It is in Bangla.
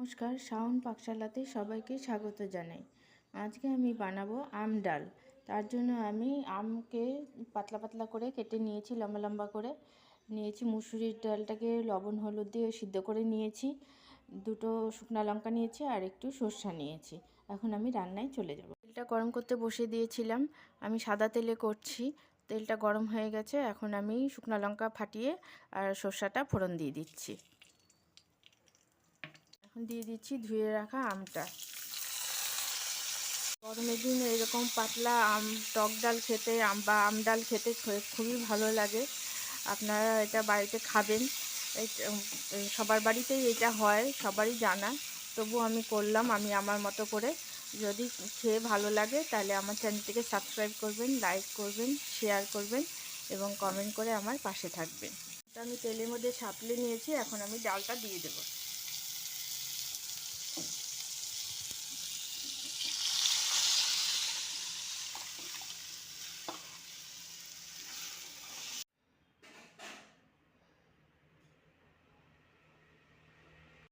নমস্কার, শাওন পাকশালাতে সবাইকে স্বাগত জানাই। আজকে আমি বানাবো আম ডাল। তার জন্য আমি আমকে পাতলা পাতলা করে কেটে নিয়েছি, লম্বা লম্বা করে নিয়েছি। মুসুরির ডালটাকে লবণ হলুদ দিয়ে সিদ্ধ করে নিয়েছি। দুটো শুকনো লঙ্কা নিয়েছি আর একটু সর্ষা নিয়েছি। এখন আমি রান্নায় চলে যাব। তেলটা গরম করতে বসিয়ে দিয়েছিলাম। আমি সাদা তেলে করছি। তেলটা গরম হয়ে গেছে। এখন আমি শুকনো লঙ্কা ফাটিয়ে আর সর্ষাটা ফোড়ন দিয়ে দিচ্ছি। এখন দিয়ে দিচ্ছি ধুয়ে রাখা আমটা। গরমের দিনে এরকম পাতলা টক ডাল খেতে আম ডাল খেতে খুবই ভালো লাগে। আপনারা এটা বাড়িতে খাবেন। সবার বাড়িতেই এটা হয়, সবারই জানা। তবু আমি করলাম, আমি আমার মতো করে। যদি খেয়ে ভালো লাগে তাহলে আমার চ্যানেলটিকে সাবস্ক্রাইব করবেন, লাইক করবেন, শেয়ার করবেন এবং কমেন্ট করে আমার পাশে থাকবেন। এটা আমি তেলের মধ্যে সাঁতলে নিয়েছি। এখন আমি ডালটা দিয়ে দেবো।